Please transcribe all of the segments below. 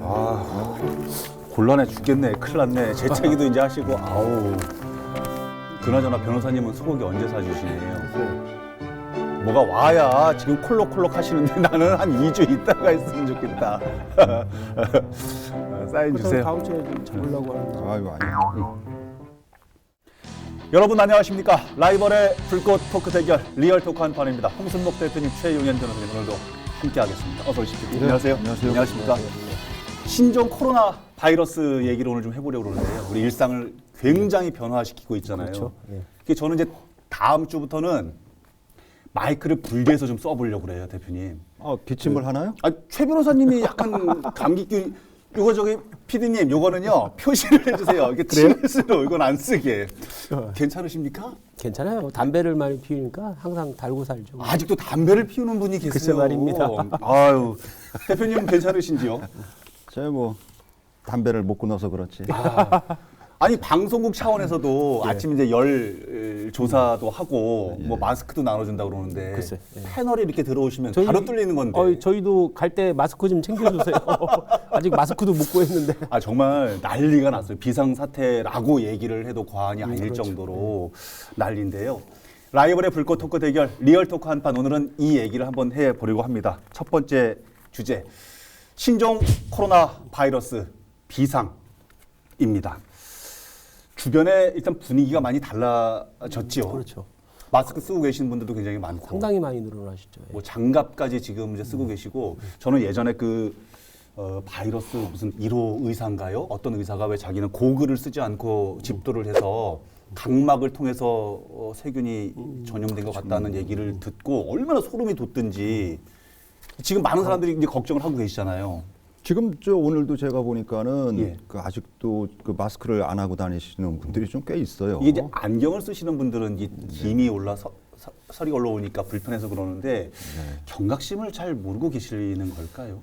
아, 곤란해 죽겠네. 큰일 났네. 재채기도 이제 하시고. 아우. 그나저나 변호사님은 소고기 언제 사주시네요? 뭐가 와야 지금 콜록콜록 하시는데 나는 한 2주 있다가 했으면 좋겠다. 사인 주세요. 다음 주에 좀 잡으려고 하는데. 아이고 아니요. 여러분 안녕하십니까? 라이벌의 불꽃 토크 대결 리얼 토크 한판입니다. 홍순목 대표님, 최용현 변호사님 오늘도 함께하겠습니다. 어서 오십시오. 네, 안녕하세요. 안녕하세요. 안녕하십니까? 신종 코로나 바이러스 얘기를 오늘 좀 해보려고 그러는데요. 우리 일상을 굉장히 변화시키고 있잖아요. 그렇죠. 예. 그게 저는 이제 다음 주부터는 마이크를 분리해서 좀 써보려고 그래요, 대표님. 기침을 하나요? 아, 최 변호사님이 약간 감기균. 요거 저기 피디님 요거는요 표시를 해주세요. 이게 침을수록 이건 안 쓰게. 괜찮으십니까? 괜찮아요. 담배를 많이 피우니까 항상 달고 살죠. 아직도 담배를 피우는 분이 계세요. 글쎄 말입니다. 아유, 대표님 괜찮으신지요? 제가 뭐 담배를 못 끊어서 그렇지. 아니 방송국 차원에서도 아침 이제 열 조사도 하고 뭐 마스크도 나눠준다 고 그러는데 글쎄, 패널이 이렇게 들어오시면 바로 뚫리는 건데. 저희도 갈 때 마스크 좀 챙겨주세요. 아직 마스크도 못 구했는데. 아 정말 난리가 났어요. 비상사태라고 얘기를 해도 과언이 아닐 그렇죠. 정도로 난리인데요. 라이벌의 불꽃 토크 대결 리얼 토크 한판, 오늘은 이 얘기를 한번 해보려고 합니다. 첫 번째 주제, 신종 코로나 바이러스 비상입니다. 주변에 일단 분위기가 많이 달라졌지요. 그렇죠. 마스크 쓰고 계신 분들도 굉장히 많고, 상당히 많이 늘어나시죠. 뭐 장갑까지 지금 이제 쓰고 계시고, 저는 예전에 그 바이러스 무슨 1호 의사인가요? 어떤 의사가 왜 자기는 고글을 쓰지 않고 집도를 해서 각막을 통해서 세균이 전염된 것 같다는 얘기를 듣고 얼마나 소름이 돋든지 지금 많은 사람들이 이제 걱정을 하고 계시잖아요. 지금 오늘도 제가 보니까는 예. 그 아직도 그 마스크를 안 하고 다니시는 분들이 좀 꽤 있어요. 이게 이제 안경을 쓰시는 분들은 이 김이 올라서 설이 올라오니까 불편해서 그러는데 경각심을 잘 모르고 계시는 걸까요?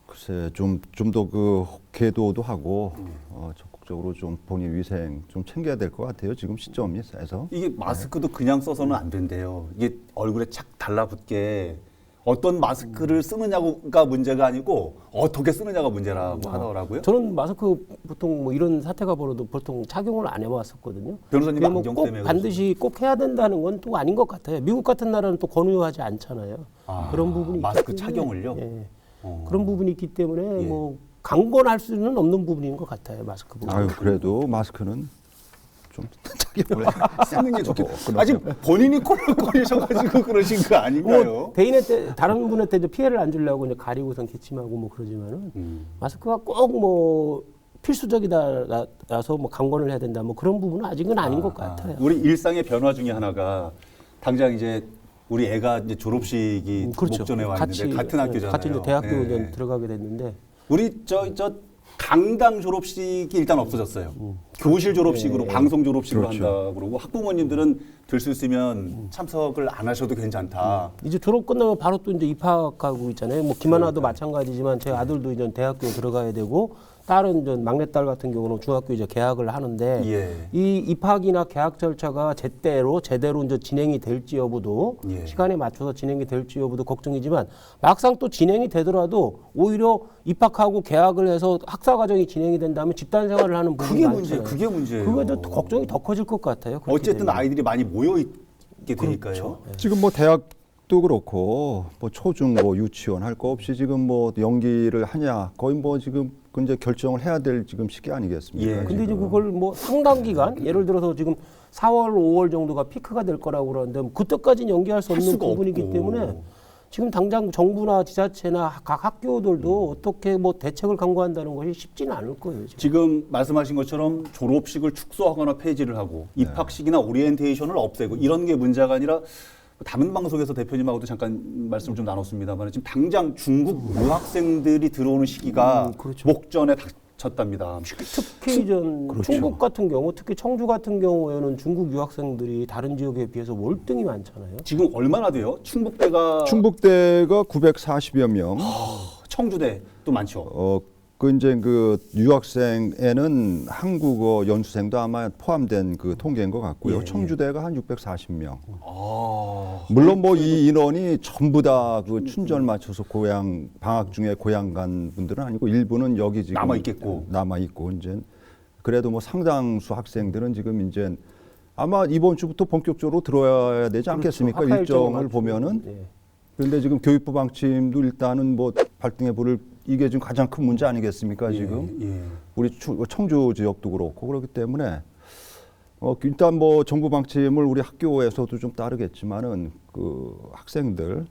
글쎄 좀 더 그 계도도 하고 적극적으로 좀 본인 위생 좀 챙겨야 될 것 같아요. 지금 시점이 세서. 이게 마스크도 그냥 써서는 안 된대요. 이게 얼굴에 착 달라붙게 어떤 마스크를 쓰느냐가 문제가 아니고 어떻게 쓰느냐가 문제라고 하더라고요. 저는 마스크 보통 뭐 이런 사태가 벌어도 보통 착용을 안 해왔었거든요. 변호사님 근데 뭐 안경 꼭 때문에 반드시 꼭 해야 된다는 건 또 아닌 것 같아요. 미국 같은 나라는 또 권유하지 않잖아요. 그런 부분이 마스크 있기 때문에, 착용을요? 예. 어. 그런 부분이 있기 때문에 예. 뭐 강권할 수는 없는 부분인 것 같아요. 마스크 부분. 아유 그래도 마스크는 좀 착용을 쓰는 게 좋겠다. 아직 본인이 콜록거리셔가지고 그러신 거 아닌가요? 뭐 대인의 때 다른 분한테 이제 피해를 안 주려고 이제 가리고선 기침하고 뭐 그러지만은 마스크가 꼭 뭐 필수적이다라서 뭐 강권을 해야 된다 뭐 그런 부분은 아직은 아닌 것 같아요. 우리 일상의 변화 중에 하나가 당장 이제 우리 애가 이제 졸업식이 그렇죠. 목전에 와 있는데 같은 학교잖아요. 같이 이제 대학교 네. 이제 들어가게 됐는데 우리 저 강당 졸업식이 일단 없어졌어요. 교실 졸업식으로 방송 졸업식으로 그렇죠. 한다 그러고 학부모님들은 들 수 있으면 참석을 안 하셔도 괜찮다. 이제 졸업 끝나면 바로 또 이제 입학하고 있잖아요. 뭐 김하나도 마찬가지지만 제 아들도 이제 대학교 들어가야 되고 딸은 이제 막내딸 같은 경우는 중학교 이제 개학을 하는데 예. 이 입학이나 개학 절차가 제대로 이제 진행이 될지 여부도 예. 시간에 맞춰서 진행이 될지 여부도 걱정이지만 막상 또 진행이 되더라도 오히려 입학하고 개학을 해서 학사 과정이 진행이 된다면 집단 생활을 하는 부분이 많잖아요. 그게 문제예요. 그거에 대한 걱정이 더 커질 것 같아요. 그렇게 어쨌든 되면. 아이들이 많이 모여 있게 되니까요. 그렇죠. 지금 뭐 대학도 그렇고 뭐 초중 뭐 유치원 할 거 없이 지금 뭐 연기를 하냐 거의 뭐 지금 이제 결정을 해야 될 지금 시기 아니겠습니까? 예. 근데 이제 그걸 뭐 상당 기간 예를 들어서 지금 4월, 5월 정도가 피크가 될 거라고 그러는데 뭐 그때까지는 연기할 수 할 없는 수가 부분이기 없고. 때문에 지금 당장 정부나 지자체나 각 학교들도 어떻게 뭐 대책을 강구한다는 것이 쉽지는 않을 거예요. 지금 말씀하신 것처럼 졸업식을 축소하거나 폐지를 하고 입학식이나 오리엔테이션을 없애고 이런 게 문제가 아니라 다른 방송에서 대표님하고도 잠깐 말씀을 좀 나눴습니다만 지금 당장 중국 유학생들이 들어오는 시기가 그렇죠. 목전에 닥쳤답니다. 특히 전 그렇죠. 충북 같은 경우, 특히 청주 같은 경우에는 중국 유학생들이 다른 지역에 비해서 월등히 많잖아요. 지금 얼마나 돼요? 충북대가 충북대가 940여 명, 청주대 또 많죠. 그 이제 그 유학생에는 한국어 연수생도 아마 포함된 그 통계인 것 같고요. 예, 청주대가 한 640명. 아, 물론 뭐 이 인원이 전부 다 그 춘절 맞춰서 고향 방학 중에 고향 간 분들은 아니고 일부는 여기 지금 남아 있고 이제 그래도 뭐 상당수 학생들은 지금 이제 아마 이번 주부터 본격적으로 들어야 되지 않겠습니까? 학사 일정을 맞추고. 보면은. 예. 그런데 지금 교육부 방침도 일단은 뭐 발등에 불을 이게 지금 가장 큰 문제 아니겠습니까? 지금 예. 우리 청주 지역도 그렇고 그렇기 때문에 일단 뭐 정부 방침을 우리 학교에서도 좀 따르겠지만은 그 학생들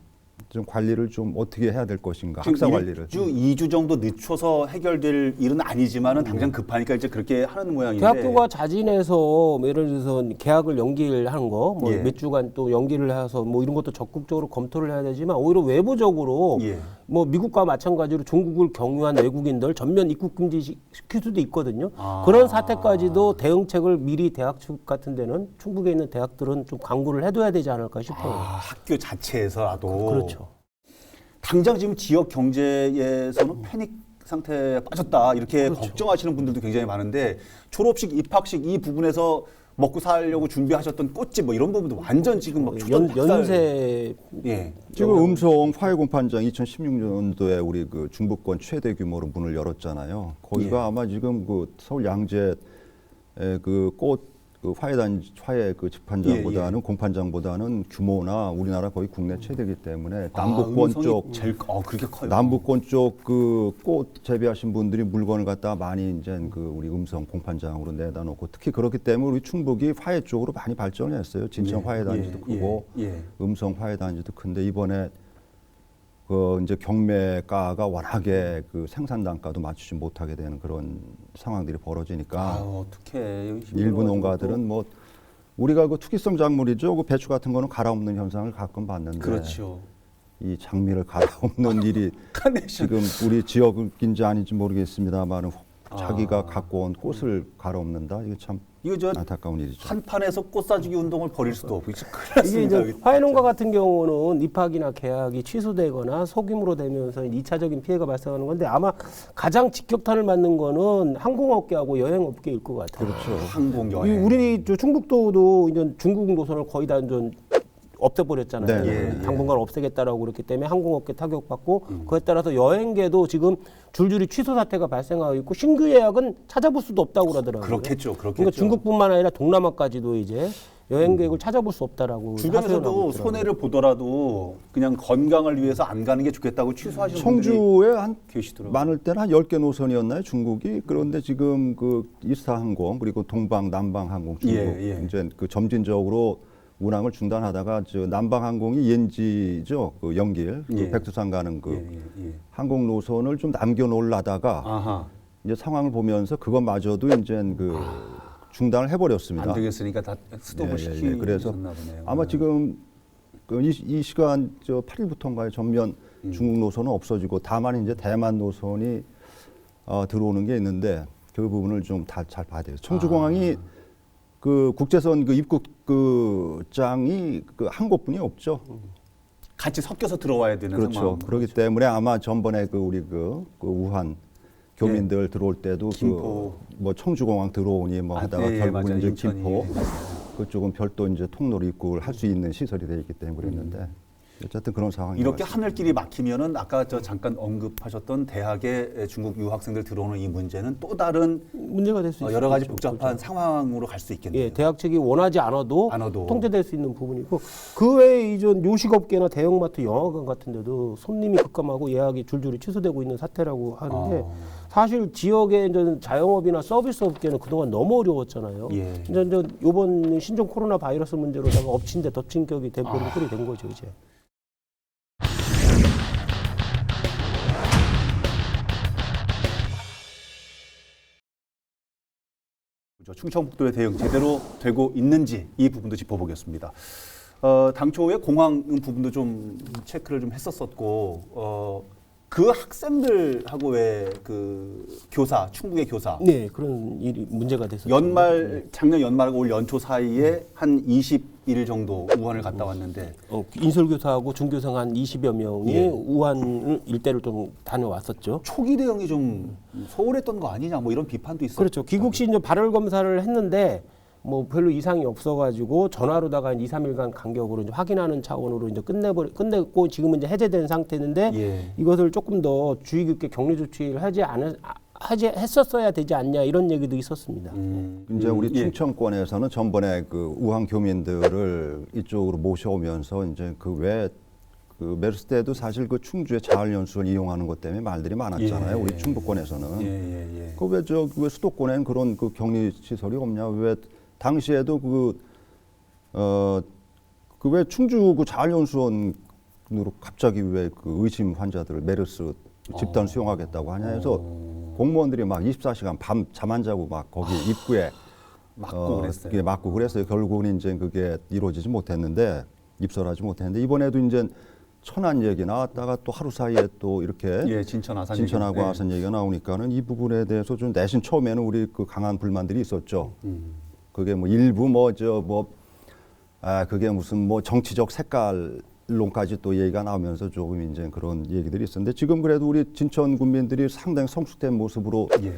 좀 관리를 좀 어떻게 해야 될 것인가 학사 관리를 1주, 2주 정도 늦춰서 해결될 일은 아니지만은 당장 급하니까 이제 그렇게 하는 모양인데 대학교가 자진해서 뭐 예를 들어서 계약을 연기하는 거, 뭐 예. 몇 주간 또 연기를 해서 뭐 이런 것도 적극적으로 검토를 해야 되지만 오히려 외부적으로 예. 뭐 미국과 마찬가지로 중국을 경유한 외국인들 전면 입국 금지 시킬 수도 있거든요. 아. 그런 사태까지도 대응책을 미리 대학 측 같은 데는 충북에 있는 대학들은 좀 강구를 해둬야 되지 않을까 싶어요. 학교 자체에서라도 그렇죠. 당장 지금 지역 경제에서는 패닉 상태에 빠졌다 이렇게 그렇죠. 걱정하시는 분들도 굉장히 많은데 졸업식, 입학식 이 부분에서 먹고 살려고 준비하셨던 꽃집 뭐 이런 부분도 완전 지금 막 연세 예. 지금 음성 화해 공판장 2016년도에 우리 그 중부권 최대 규모로 문을 열었잖아요. 거기가 예. 아마 지금 그 서울 양재 그 화해 그 집판장보다는 공판장보다는 규모나 우리나라 거의 국내 최대이기 때문에 남북권 쪽 제일 그렇게 커요. 남북권 쪽 그 꽃 재배하신 분들이 물건을 갖다 많이 이제 그 우리 음성 공판장으로 내다 놓고 특히 그렇기 때문에 우리 충북이 화해 쪽으로 많이 발전을 했어요. 진천 화해 단지도 크고 음성 화해 단지도 큰데 이번에 그 이제 경매가가 워낙에 그 생산 단가도 맞추지 못하게 되는 그런 상황들이 벌어지니까 어떻게 일부 농가들은 뭐 우리가 그 투기성 작물이죠. 그 배추 같은 거는 갈아엎는 현상을 가끔 봤는데 그렇죠. 이 장미를 갈아엎는 일이 카네이션. 지금 우리 지역인지 아닌지 모르겠습니다만은 자기가 갖고 온 꽃을 갈아엎는다. 이게 참 이거 저 안타까운 일이죠. 한판에서 꽃 사주기 운동을 벌일 수도 없고 큰일 이게 났습니다. 이제 화훼농가 같은 경우는 입학이나 계약이 취소되거나 소규모로 되면서 2차적인 피해가 발생하는 건데 아마 가장 직격탄을 맞는 거는 항공업계하고 여행업계일 것 같아요. 그렇죠. 항공 이 여행. 우리 저 충북도도 이제 중국 노선을 거의 다 이제 없애버렸잖아요. 네. 당분간 없애겠다라고 그랬기 때문에 항공업계 타격받고 그에 따라서 여행계도 지금 줄줄이 취소 사태가 발생하고 있고 신규 예약은 찾아볼 수도 없다고 그러더라고요. 그렇겠죠. 그러니까 중국뿐만 아니라 동남아까지도 이제 여행 계획을 찾아볼 수 없다라고 주변에서도 하소연하고 손해를 보더라도 그냥 건강을 위해서 안 가는 게 좋겠다고 취소하시는 분들이 청주에 한 계시더라고요. 많을 때는 한 10개 노선이었나요, 중국이? 그런데 지금 그 이스타항공 그리고 동방, 남방항공 중국 예. 이제 그 점진적으로 운항을 중단하다가 저 남방항공이 옌지죠, 그 연길, 그 예. 백두산 가는 그 예. 항공 노선을 좀 남겨놓으려다가 아하. 이제 상황을 보면서 그것마저도 이제 그 중단을 해버렸습니다. 안 되겠으니까 다 스톱을 시키셨나 그래서 보네요. 아마 지금 그 이 시간 저 8일부터인가요? 전면 중국 노선은 없어지고 다만 이제 대만 노선이 들어오는 게 있는데 그 부분을 좀 다 잘 봐야 돼요. 청주공항이 그 국제선 그 입국 그 장이 그 한 곳뿐이 없죠. 같이 섞여서 들어와야 되는 그렇죠. 상황. 그렇기 때문에 아마 전번에 그 우리 그 우한 교민들 들어올 때도 김포. 그 뭐 청주공항 들어오니 뭐 하다가 결국은 맞아요. 이제 인천이. 김포 그쪽은 별도 이제 통로로 입국을 할 수 있는 시설이 되어 있기 때문에 그랬는데 어쨌든 그런 상황이 이렇게 하늘길이 막히면은 아까 저 잠깐 언급하셨던 대학에 중국 유학생들 들어오는 이 문제는 또 다른 문제가 될 수 있죠. 여러 가지 복잡한 상황으로 갈 수 있겠네요. 예, 대학 측이 원하지 않아도 않아도. 통제될 수 있는 부분이고 그 외에 이전 요식업계나 대형마트, 영화관 같은 데도 손님이 급감하고 예약이 줄줄이 취소되고 있는 사태라고 하는데 사실 지역의 이제 자영업이나 서비스 업계는 그동안 너무 어려웠잖아요. 예. 이제 이번 신종 코로나 바이러스 문제로다가 엎친 데 덮친 격이 돼버린 꼴이 된 거죠, 이제. 충청북도의 대응 제대로 되고 있는지 이 부분도 짚어보겠습니다. 당초에 공항 부분도 좀 체크를 좀 했었었고 그 학생들하고 왜 그 교사 충북의 교사 네, 그런 일이 문제가 됐었죠. 작년 연말과 올 연초 사이에 한 20 일 정도 우한을 갔다 왔는데 인솔교사하고 중교생 한 20여 명이 예. 우한 일대를 좀 다녀왔었죠. 초기 대응이 좀 소홀했던 거 아니냐 뭐 이런 비판도 있었죠. 그렇죠. 귀국 시 이제 발열 검사를 했는데 뭐 별로 이상이 없어가지고 전화로다가 2, 3일간 간격으로 이제 확인하는 차원으로 이제 끝냈고 지금은 이제 해제된 상태인데 예. 이것을 조금 더 주의 깊게 격리 조치를 했었어야 되지 않냐 이런 얘기도 있었습니다. 이제 우리 예. 충청권에서는 전번에 그 우한 교민들을 이쪽으로 모셔오면서 이제 그 메르스 때도 사실 그 충주의 자활연수를 이용하는 것 때문에 말들이 많았잖아요. 예. 우리 충북권에서는. 예. 왜 수도권에는 그런 그 격리 시설이 없냐? 왜 당시에도 왜 충주 그 자활연수원으로 갑자기 왜 그 의심 환자들을 메르스 집단 수용하겠다고 하냐 해서 공무원들이 막 24시간 밤 잠 안 자고 막 거기 입구에 막고 그랬어요. 그게 막고 그랬어요. 결국은 이제 그게 이루어지지 못했는데 입설하지 못했는데 이번에도 이제 천안 얘기 나왔다가 또 하루 사이에 또 이렇게 예, 진천 아산 진천하고 얘기. 아산 얘기가 나오니까는 이 부분에 대해서 좀 내신 처음에는 우리 그 강한 불만들이 있었죠. 그게 뭐 일부 그게 무슨 뭐 정치적 색깔론까지 또 얘기가 나오면서 조금 이제 그런 얘기들이 있었는데 지금 그래도 우리 진천 군민들이 상당히 성숙된 모습으로 예.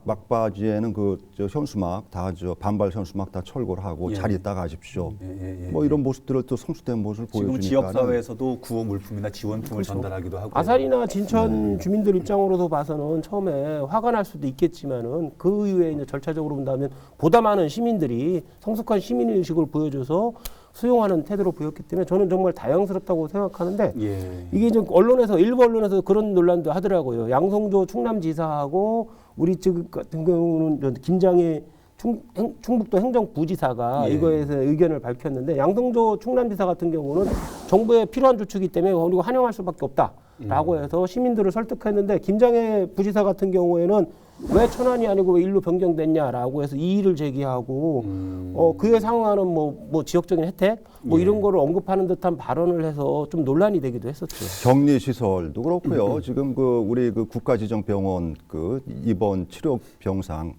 막바지에는 저 현수막 다 반발 현수막 다 철거를 하고 예. 잘 있다 가십시오. 예. 뭐 이런 모습들을 또 성숙된 모습을 지금 보여주니까 지역 사회에서도 구호 물품이나 지원품을 전달하기도 하고 아산이나 진천 주민들 입장으로서 봐서는 처음에 화가 날 수도 있겠지만은 그 이후에 이제 절차적으로 본다면 보다 많은 시민들이 성숙한 시민의식을 보여줘서 수용하는 태도로 보였기 때문에 저는 정말 다양스럽다고 생각하는데 예. 이게 좀 일부 언론에서 그런 논란도 하더라고요. 양성조 충남지사하고 우리 측 같은 경우는 김장희 충북도 행정부지사가 예. 이거에 대해서 의견을 밝혔는데 양성조 충남지사 같은 경우는 정부에 필요한 조치이기 때문에 그리고 환영할 수밖에 없다라고 해서 시민들을 설득했는데 김장희 부지사 같은 경우에는 왜 천안이 아니고 왜 일로 변경됐냐라고 해서 이의를 제기하고 그에 상응하는 뭐 지역적인 혜택 뭐 예. 이런 거를 언급하는 듯한 발언을 해서 좀 논란이 되기도 했었죠. 격리 시설도 그렇고요. 지금 우리 국가지정병원 입원 치료 병상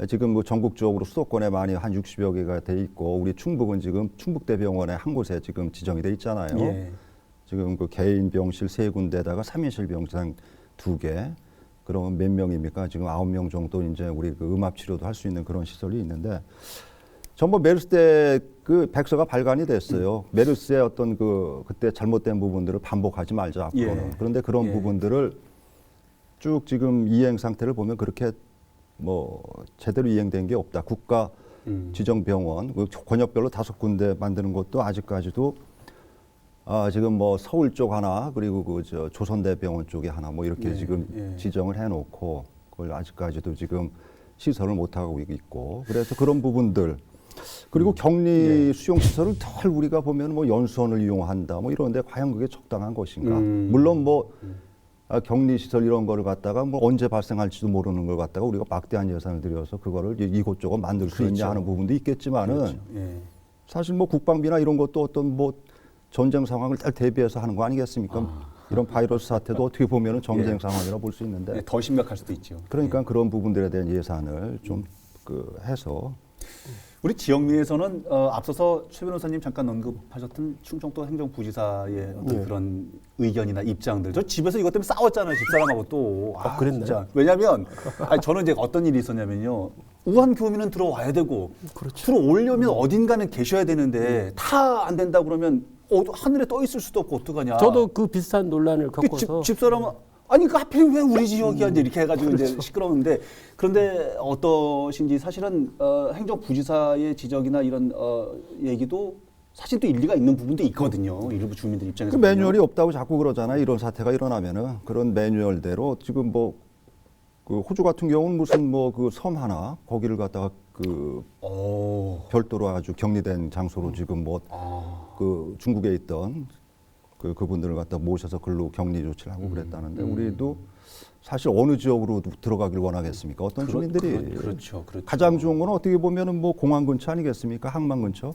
지금 전국적으로 수도권에 많이 한 60여 개가 돼 있고 우리 충북은 지금 충북대병원에 한 곳에 지금 지정이 돼 있잖아요. 예. 지금 개인 병실 3군데다가 3인실 병상 2개. 그러면 몇 명입니까? 지금 9명 정도 이제 우리 음압 치료도 할 수 있는 그런 시설이 있는데 전부 메르스 때 백서가 발간이 됐어요. 메르스의 어떤 그때 잘못된 부분들을 반복하지 말자 앞으로는. 예. 그런데 그런 부분들을 쭉 지금 이행 상태를 보면 그렇게 뭐 제대로 이행된 게 없다. 국가 지정병원 권역별로 5군데 만드는 것도 아직까지도 지금 뭐 서울 쪽 하나 그리고 조선대병원 쪽에 하나 뭐 이렇게 지금 지정을 해놓고 그걸 아직까지도 지금 시설을 못 하고 있고 그래서 그런 부분들 그리고 격리 수용 시설을 덜 우리가 보면 뭐 연수원을 이용한다 뭐 이런데 과연 그게 적당한 것인가? 물론 뭐 격리 시설 이런 거를 갖다가 뭐 언제 발생할지도 모르는 걸 갖다가 우리가 막대한 예산을 들여서 그거를 이곳저곳 만들 수 있냐 하는 부분도 있겠지만은 그렇죠. 예. 사실 뭐 국방비나 이런 것도 어떤 뭐 전쟁 상황을 잘 대비해서 하는 거 아니겠습니까? 이런 바이러스 사태도 어떻게 보면은 전쟁 상황이라 볼 수 있는데 더 심각할 수도 있죠. 그러니까 그런 부분들에 대한 예산을 좀 해서 우리 지역민에서는 앞서서 최 변호사님 잠깐 언급하셨던 충청도 행정부지사의 어떤 그런 의견이나 입장들. 저 집에서 이것 때문에 싸웠잖아요. 집사람하고 또. 그랬나요? 진짜. 왜냐하면 저는 이제 어떤 일이 있었냐면요. 우한 교민은 들어와야 되고 들어오려면 어딘가는 계셔야 되는데 다 안 된다 그러면 하늘에 떠 있을 수도 없고 어떡하냐. 저도 그 비슷한 논란을 겪어서 집사람은 아니 그 하필 왜 우리 지역이야 이제 이렇게 해가지고 이제 시끄러운데 그런데 어떠신지 사실은 행정부지사의 지적이나 이런 얘기도 사실 또 일리가 있는 부분도 있거든요. 일부 주민들 입장에서. 그 매뉴얼이 없다고 자꾸 그러잖아요. 이런 사태가 일어나면은 그런 매뉴얼대로 지금 뭐 호주 같은 경우는 무슨 섬 하나 거기를 갖다가 별도로 아주 격리된 장소로 지금 중국에 있던 그분들을 갖다 모셔서 글로 격리 조치를 하고 그랬다는데 우리도 사실 어느 지역으로 들어가길 원하겠습니까? 어떤 주민들이 그렇죠. 가장 좋은 건 어떻게 보면은 뭐 공항 근처 아니겠습니까? 항만 근처.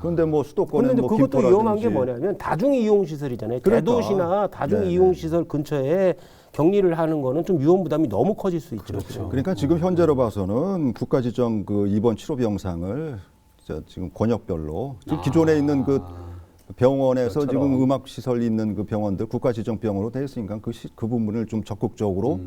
그런데 뭐 수도권에 그런데 뭐 그것도 김포라든지. 위험한 게 뭐냐면 다중 이용 시설이잖아요. 그러니까. 대도시나 다중 이용 시설 근처에 격리를 하는 거는 좀 위험 부담이 너무 커질 수 있죠. 그렇죠. 그러니까 지금 현재로 봐서는 국가지정 입원 치료 병상을 지금 권역별로 지금 기존에 있는 그 병원에서 그것처럼. 지금 음악 시설이 있는 그 병원들 국가지정병원으로 돼 있으니까 그 부분을 좀 적극적으로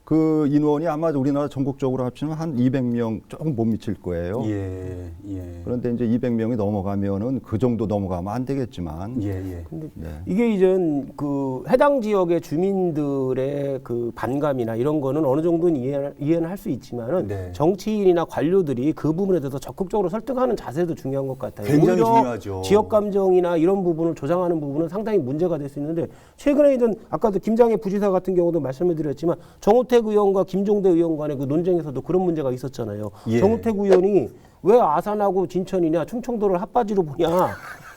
그 인원이 아마 우리나라 전국적으로 합치면 한 200명 조금 못 미칠 거예요. 예, 예. 그런데 이제 200명이 넘어가면은 그 정도 넘어가면 안 되겠지만 예, 예. 근데 네. 이게 이제 그 해당 지역의 주민들의 그 반감이나 이런 거는 어느 정도는 이해는 할 수 있지만은 네. 정치인이나 관료들이 그 부분에 대해서 적극적으로 설득하는 자세도 중요한 것 같아요. 굉장히 오히려 중요하죠. 지역 감정이나 이런 부분을 조장하는 부분은 상당히 문제가 될 수 있는데 최근에 이제 아까도 김장애 부지사 같은 경우도 말씀을 드렸지만 정우택 의원과 김종대 의원 간의 그 논쟁에서도 그런 문제가 있었잖아요. 예. 정우택 의원이 왜 아산하고 진천이냐 충청도를 핫바지로 보냐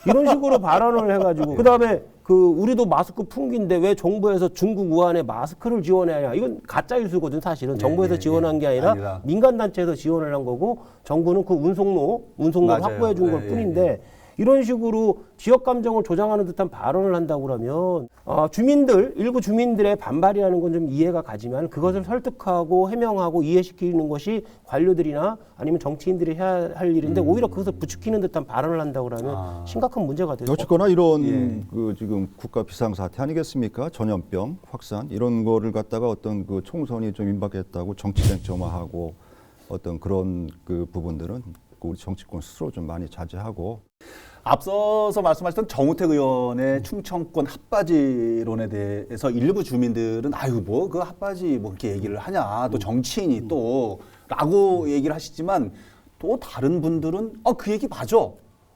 이런 식으로 발언을 해가지고 그다음에 그 우리도 마스크 풍기인데 왜 정부에서 중국 우한에 마스크를 지원해야 이건 가짜 뉴스거든 사실은 정부에서 예, 지원한 게 아니라 민간 단체에서 지원을 한 거고 정부는 그 운송로를 맞아요. 확보해 준 걸 예, 뿐인데 이런 식으로 지역 감정을 조장하는 듯한 발언을 한다고 그러면 일부 주민들의 반발이라는 건 좀 이해가 가지만 그것을 설득하고 해명하고 이해시키는 것이 관료들이나 아니면 정치인들이 해야 할 일인데 오히려 그것을 부추기는 듯한 발언을 한다고 그러면 심각한 문제가 되죠. 어쨌거나 이런 예. 그 지금 국가 비상사태 아니겠습니까? 전염병 확산 이런 거를 갖다가 어떤 그 총선이 좀 임박했다고 정치 쟁점화하고 어떤 그런 그 부분들은 우리 정치권 스스로 좀 많이 자제하고 앞서서 말씀하셨던 정우택 의원의 충청권 핫바지론에 대해서 일부 주민들은 아유 뭐 그 핫바지 뭐 그렇게 얘기를 하냐 또 정치인이 또라고 얘기를 하시지만 또 다른 분들은 그 얘기 맞아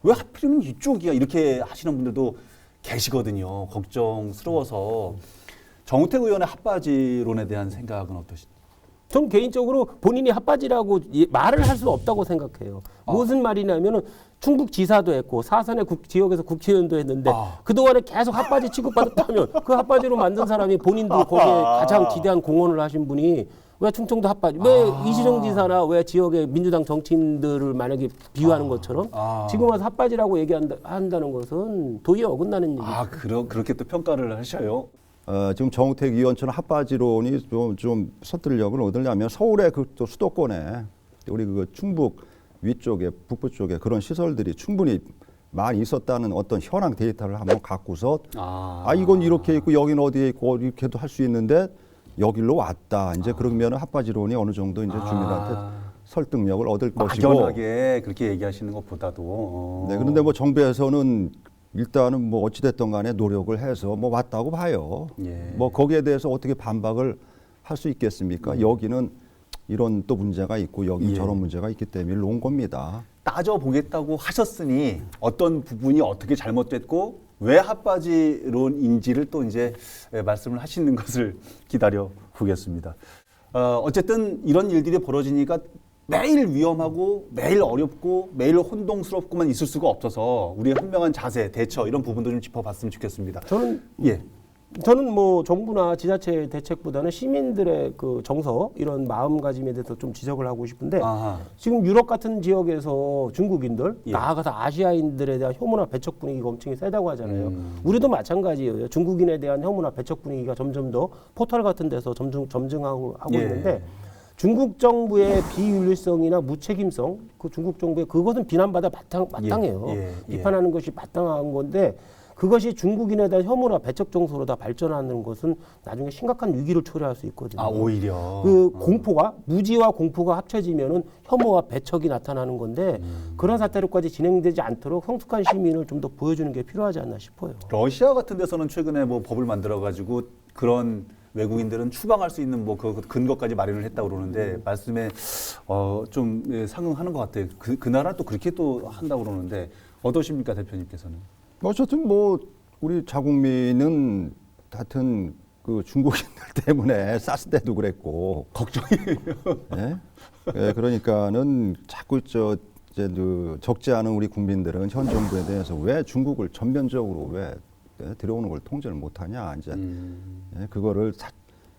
왜 하필이면 이쪽이야 이렇게 하시는 분들도 계시거든요. 걱정스러워서 정우택 의원의 핫바지론에 대한 생각은 어떠신가요? 전 개인적으로 본인이 핫바지라고 말을 할 수 없다고 생각해요. 무슨 말이냐면은 충북 지사도 했고 사선의 지역에서 국회의원도 했는데 그동안에 계속 핫바지 취급받았다면 그 핫바지로 만든 사람이 본인도 거기에 가장 지대한 공헌을 하신 분이 왜 충청도 핫바지 왜 이시정 지사나 왜 지역의 민주당 정치인들을 만약에 비유하는 것처럼 지금 와서 핫바지라고 얘기한다는 것은 도리에 어긋나는 얘기죠. 그렇게 또 평가를 하셔요. 지금 정우택 의원처럼 핫바지론이 좀 서툴력을 얻으려면 서울의 그 또 수도권에 우리 그 충북 위쪽에 북부 쪽에 그런 시설들이 충분히 많이 있었다는 어떤 현황 데이터를 한번 갖고서 이건 이렇게 있고 여기는 어디에 있고 이렇게도 할 수 있는데 여기로 왔다. 이제 그러면 핫바지론이 어느 정도 이제 주민한테 설득력을 얻을 것이고 막연하게 그렇게 얘기하시는 것보다도 네, 그런데 뭐 정부에서는 일단은 뭐 어찌됐든 간에 노력을 해서 뭐 왔다고 봐요. 예. 뭐 거기에 대해서 어떻게 반박을 할 수 있겠습니까? 여기는 이런 또 문제가 있고 여기 저런 문제가 있기 때문에 온 겁니다. 따져보겠다고 하셨으니 어떤 부분이 어떻게 잘못됐고 왜 핫바지론인지를 또 이제 말씀을 하시는 것을 기다려 보겠습니다. 어쨌든 이런 일들이 벌어지니까 매일 위험하고 매일 어렵고 매일 혼동스럽고만 있을 수가 없어서 우리의 현명한 자세, 대처 이런 부분도 좀 짚어봤으면 좋겠습니다. 저는 뭐 정부나 지자체 대책보다는 시민들의 그 정서 이런 마음가짐에 대해서 좀 지적을 하고 싶은데 지금 유럽 같은 지역에서 중국인들 나아가서 아시아인들에 대한 혐오나 배척 분위기가 엄청 세다고 하잖아요. 우리도 마찬가지예요. 중국인에 대한 혐오나 배척 분위기가 점점 더 포털 같은 데서 점증하고 있는데 중국 정부의 비윤리성이나 무책임성, 그 중국 정부의 그것은 비난받아 마땅해요. 비판하는 것이 마땅한 건데 그것이 중국인에 대한 혐오나 배척 정서로 다 발전하는 것은 나중에 심각한 위기를 초래할 수 있거든요. 오히려 그 공포가 무지와 공포가 합쳐지면은 혐오와 배척이 나타나는 건데 그런 사태로까지 진행되지 않도록 성숙한 시민을 좀 더 보여주는 게 필요하지 않나 싶어요. 러시아 같은 데서는 최근에 뭐 법을 만들어 가지고 그런 외국인들은 추방할 수 있는 뭐 그 근거까지 마련을 했다고 그러는데 말씀에 좀 상응하는 것 같아요. 그 나라 또 그렇게 또 한다고 그러는데 어떠십니까 대표님께서는? 어쨌든 뭐 우리 자국민은 하여튼 그 중국인들 때문에 사스 때도 그랬고 걱정이에요. 네? 그러니까는 자꾸 이제 그 적지 않은 우리 국민들은 현 정부에 대해서 왜 중국을 전면적으로 왜 들여오는 걸 통제를 못하냐 이제 그거를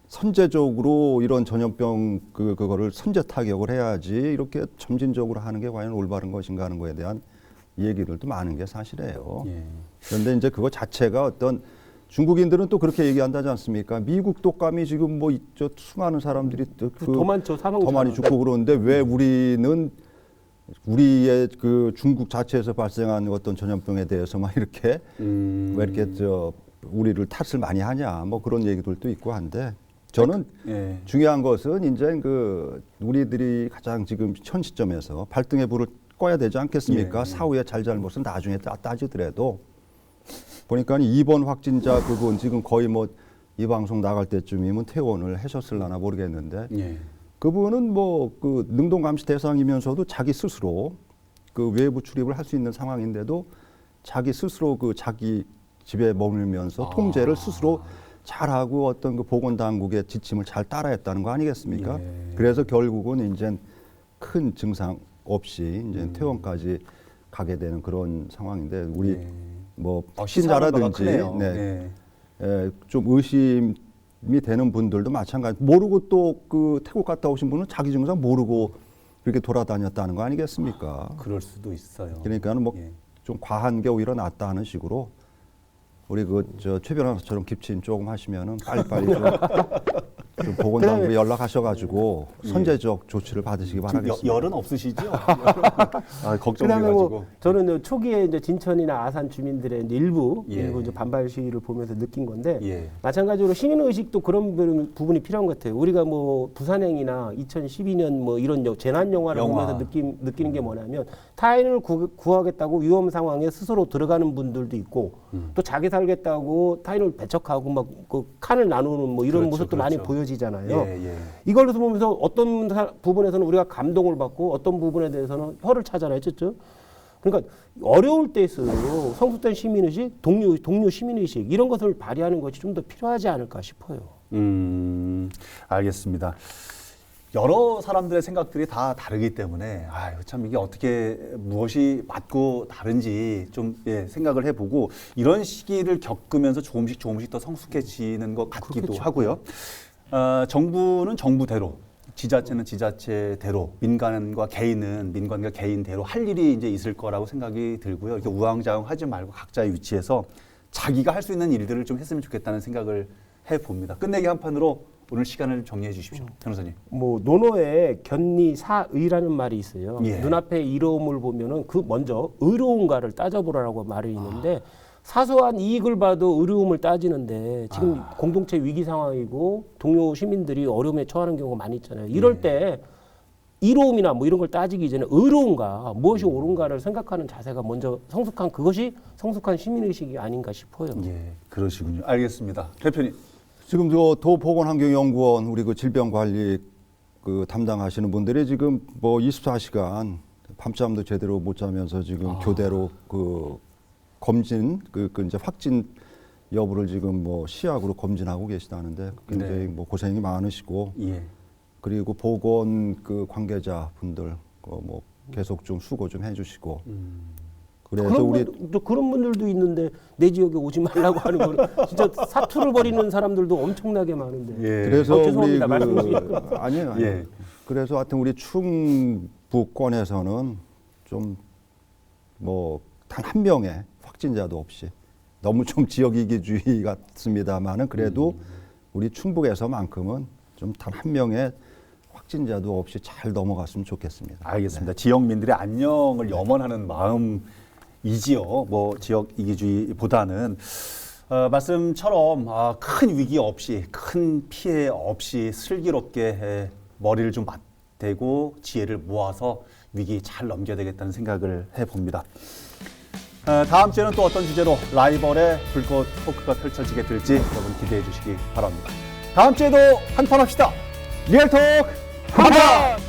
선제적으로 이런 전염병 그거를 선제 타격을 해야지 이렇게 점진적으로 하는 게 과연 올바른 것인가 하는 거에 대한 얘기들도 많은 게 사실이에요. 그런데 이제 그거 자체가 어떤 중국인들은 또 그렇게 얘기한다지 않습니까? 미국 독감이 지금 뭐 수많은 사람들이 더 많죠. 더 많이 죽고 그러는데 왜 우리는 우리의 그 중국 자체에서 발생한 어떤 전염병에 대해서만 이렇게 왜 이렇게 우리를 탓을 많이 하냐 뭐 그런 얘기들도 있고 한데 저는 예. 중요한 것은 이제 그 우리들이 가장 지금 현 시점에서 발등에 불을 꺼야 되지 않겠습니까? 예. 사후의 잘잘못은 나중에 따지더라도 보니까 이번 확진자 그분 지금 거의 뭐 이 방송 나갈 때쯤이면 퇴원을 하셨을라나 모르겠는데 예. 그분은 뭐 그 능동 감시 대상이면서도 자기 스스로 그 외부 출입을 할 수 있는 상황인데도 자기 스스로 그 자기 집에 머물면서 통제를 스스로 잘하고 어떤 그 보건 당국의 지침을 잘 따라했다는 거 아니겠습니까? 예. 그래서 결국은 이제 큰 증상 없이 이제 퇴원까지 가게 되는 그런 상황인데 우리 예. 뭐 시사하는 바가 확진자라든지 크네요. 네. 예. 좀 의심이 되는 분들도 마찬가지. 모르고 또 그 태국 갔다 오신 분은 자기 증상 모르고 그렇게 돌아다녔다는 거 아니겠습니까? 그럴 수도 있어요. 그러니까는 뭐 예. 좀 과한 게 오히려 낫다 하는 식으로 우리 그 저 최 변호사처럼 깁친 조금 하시면은 빨리빨리 좀 보건당국에 연락하셔가지고 선제적 조치를 받으시기 바라겠습니다. 열은 없으시죠? 그다음에 걱정돼가지고. 뭐 저는 초기에 이제 진천이나 아산 주민들의 이제 일부 예. 이제 반발 시위를 보면서 느낀 건데 예. 마찬가지로 시민 의식도 그런 부분이 필요한 것 같아요. 우리가 뭐 부산행이나 2012년 뭐 이런 재난 영화를 영화. 보면서 느끼는 게 뭐냐면 타인을 구하겠다고 위험 상황에 스스로 들어가는 분들도 있고 또 자기 살겠다고 타인을 배척하고 막 그 칸을 나누는 뭐 이런 그렇죠, 모습도 많이 그렇죠. 보여지잖아요. 예, 예. 이걸 보면서 어떤 부분에서는 우리가 감동을 받고 어떤 부분에 대해서는 혀를 차잖아요, 죠 그러니까 어려울 때 있어요. 성숙된 시민의식, 동료 시민의식 이런 것을 발휘하는 것이 좀 더 필요하지 않을까 싶어요. 알겠습니다. 여러 사람들의 생각들이 다 다르기 때문에 참 이게 어떻게 무엇이 맞고 다른지 좀 생각을 해보고 이런 시기를 겪으면서 조금씩 더 성숙해지는 것 같기도 그렇겠죠. 하고요. 정부는 정부대로, 지자체는 지자체대로, 민간과 개인대로 할 일이 이제 있을 거라고 생각이 들고요. 이렇게 우왕좌왕하지 말고 각자의 위치에서 자기가 할 수 있는 일들을 좀 했으면 좋겠다는 생각을 해봅니다. 끝내기 한판으로 오늘 시간을 정리해 주십시오. 변호사님. 뭐 논어에 견리사의라는 말이 있어요. 예. 눈앞에 이로움을 보면은 그 먼저 의로운가를 따져보라고 말이 있는데 사소한 이익을 봐도 의로움을 따지는데 지금 공동체 위기 상황이고 동료 시민들이 어려움에 처하는 경우가 많이 있잖아요. 이럴 때 이로움이나 뭐 이런 걸 따지기 전에 의로운가 무엇이 옳은가를 생각하는 자세가 먼저 그것이 성숙한 시민의식이 아닌가 싶어요. 예, 그러시군요. 알겠습니다. 대표님. 지금 도보건환경연구원 우리 그 질병관리 그 담당하시는 분들이 지금 뭐 24시간 밤잠도 제대로 못 자면서 지금 교대로 그 검진 그 이제 확진 여부를 지금 뭐 시약으로 검진하고 계시다는데 굉장히 네. 뭐 고생이 많으시고 예. 그리고 보건 그 관계자 분들 뭐 계속 좀 수고 좀 해주시고 그래서 그런 분들도 있는데 내 지역에 오지 말라고 하는 거는 진짜 사투를 벌이는 사람들도 엄청나게 많은데. 예. 그래서 우리 죄송합니다. 말씀 아니에요. 예. 그래서 하여튼 우리 충북권에서는 좀 뭐 단 한 명의 확진자도 없이 너무 좀 지역 이기주의 같습니다만은 그래도 우리 충북에서만큼은 좀 단 한 명의 확진자도 없이 잘 넘어갔으면 좋겠습니다. 알겠습니다. 지역민들의 안녕을 염원하는 마음이지요. 뭐 지역 이기주의보다는 말씀처럼 큰 위기 없이 큰 피해 없이 슬기롭게 머리를 좀 맞대고 지혜를 모아서 위기 잘 넘겨야 되겠다는 생각을 해봅니다. 다음 주에는 또 어떤 주제로 라이벌의 불꽃 토크가 펼쳐지게 될지 여러분 기대해 주시기 바랍니다. 다음 주에도 한판 합시다. 리얼톡 한판!